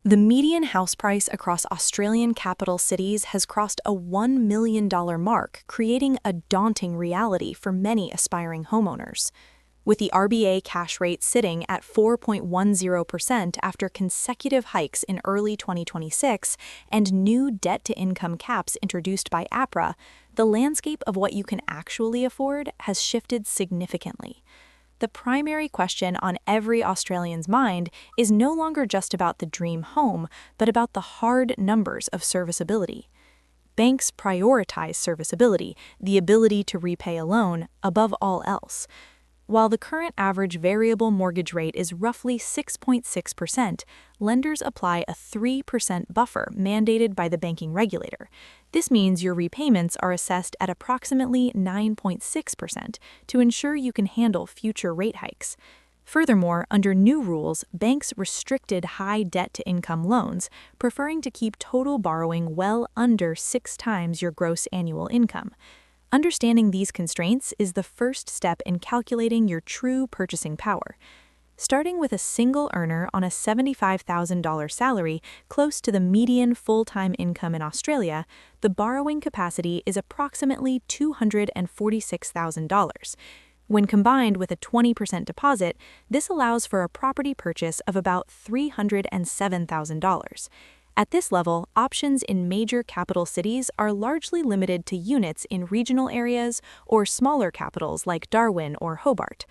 The median house price across Australian capital cities has crossed a $1 million mark, creating a daunting reality for many aspiring homeowners. With the RBA cash rate sitting at 4.10% after consecutive hikes in early 2026 and new debt-to-income caps introduced by APRA, the landscape of what you can actually afford has shifted significantly. The primary question on every Australian's mind is no longer just about the dream home, but about the hard numbers of serviceability. Banks prioritize serviceability, the ability to repay a loan, above all else. While the current average variable mortgage rate is roughly 6.6%, lenders apply a 3% buffer mandated by the banking regulator. This means your repayments are assessed at approximately 9.6% to ensure you can handle future rate hikes. Furthermore, under new rules, banks restricted high debt-to-income loans, preferring to keep total borrowing well under 6 times your gross annual income. Understanding these constraints is the first step in calculating your true purchasing power. Starting with a single earner on a $75,000 salary, close to the median full-time income in Australia, the borrowing capacity is approximately $246,000. When combined with a 20% deposit, this allows for a property purchase of about $307,000. At this level, options in major capital cities are largely limited to units in regional areas or smaller capitals like Darwin or Hobart.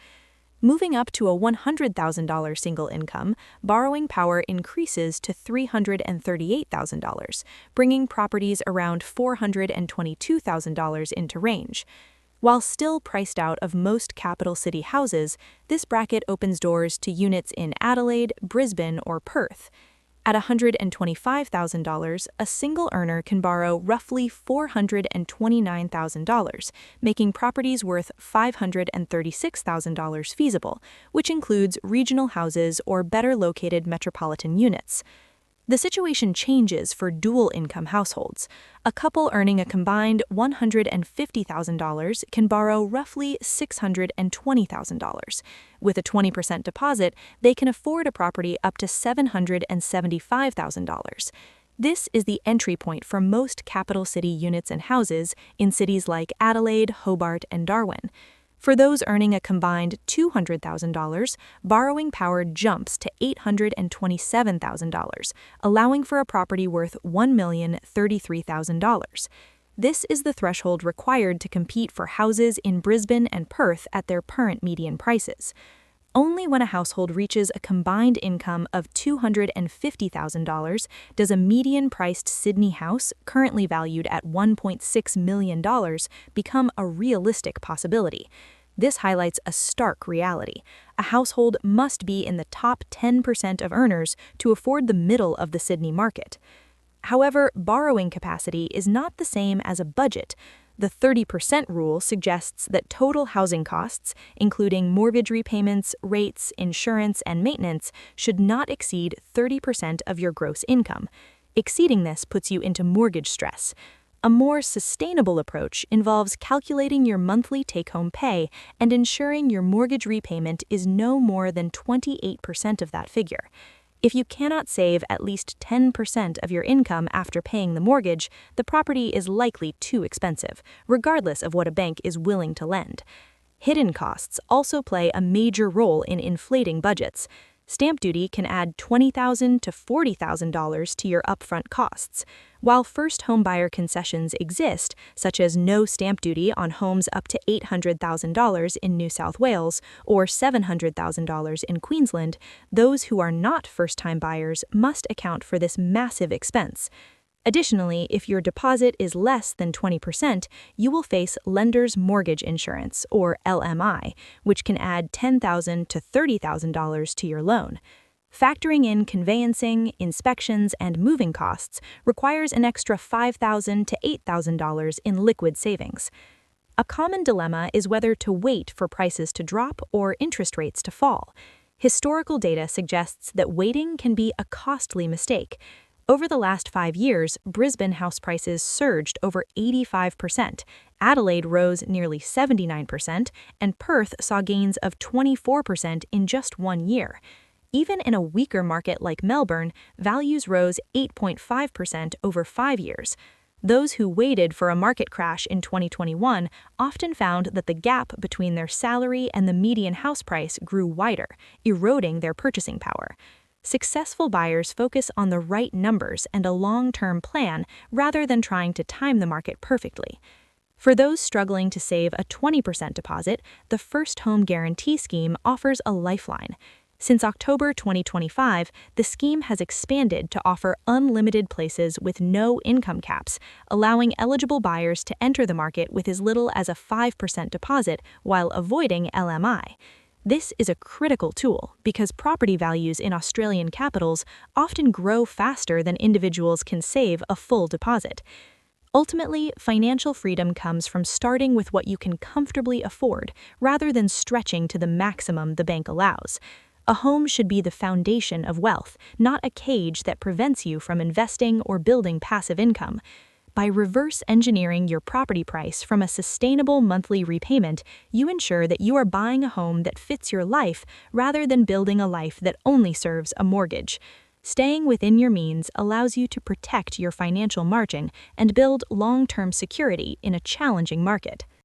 Moving up to a $100,000 single income, borrowing power increases to $338,000, bringing properties around $422,000 into range. While still priced out of most capital city houses, this bracket opens doors to units in Adelaide, Brisbane, or Perth. At $125,000, a single earner can borrow roughly $429,000, making properties worth $536,000 feasible, which includes regional houses or better located metropolitan units. The situation changes for dual-income households. A couple earning a combined $150,000 can borrow roughly $620,000. With a 20% deposit, they can afford a property up to $775,000. This is the entry point for most capital city units and houses in cities like Adelaide, Hobart, and Darwin. For those earning a combined $200,000, borrowing power jumps to $827,000, allowing for a property worth $1,033,000. This is the threshold required to compete for houses in Brisbane and Perth at their current median prices. Only when a household reaches a combined income of $250,000 does a median-priced Sydney house, currently valued at $1.6 million, become a realistic possibility. This highlights a stark reality. A household must be in the top 10% of earners to afford the middle of the Sydney market. However, borrowing capacity is not the same as a budget. The 30% rule suggests that total housing costs, including mortgage repayments, rates, insurance, and maintenance, should not exceed 30% of your gross income. Exceeding this puts you into mortgage stress. A more sustainable approach involves calculating your monthly take-home pay and ensuring your mortgage repayment is no more than 28% of that figure. If you cannot save at least 10% of your income after paying the mortgage, the property is likely too expensive, regardless of what a bank is willing to lend. Hidden costs also play a major role in inflating budgets. Stamp duty can add $20,000 to $40,000 to your upfront costs. While first homebuyer concessions exist, such as no stamp duty on homes up to $800,000 in New South Wales or $700,000 in Queensland, those who are not first-time buyers must account for this massive expense. Additionally, if your deposit is less than 20%, you will face lender's mortgage insurance, or LMI, which can add $10,000 to $30,000 to your loan. Factoring in conveyancing, inspections, and moving costs requires an extra $5,000 to $8,000 in liquid savings. A common dilemma is whether to wait for prices to drop or interest rates to fall. Historical data suggests that waiting can be a costly mistake. Over the last 5 years, Brisbane house prices surged over 85%, Adelaide rose nearly 79%, and Perth saw gains of 24% in just 1 year. Even in a weaker market like Melbourne, values rose 8.5% over 5 years. Those who waited for a market crash in 2021 often found that the gap between their salary and the median house price grew wider, eroding their purchasing power. Successful buyers focus on the right numbers and a long-term plan rather than trying to time the market perfectly. For those struggling to save a 20% deposit, the First Home Guarantee Scheme offers a lifeline. Since October 2025, the scheme has expanded to offer unlimited places with no income caps, allowing eligible buyers to enter the market with as little as a 5% deposit while avoiding LMI. This is a critical tool because property values in Australian capitals often grow faster than individuals can save a full deposit. Ultimately, financial freedom comes from starting with what you can comfortably afford rather than stretching to the maximum the bank allows. A home should be the foundation of wealth, not a cage that prevents you from investing or building passive income. By reverse engineering your property price from a sustainable monthly repayment, you ensure that you are buying a home that fits your life rather than building a life that only serves a mortgage. Staying within your means allows you to protect your financial margin and build long-term security in a challenging market.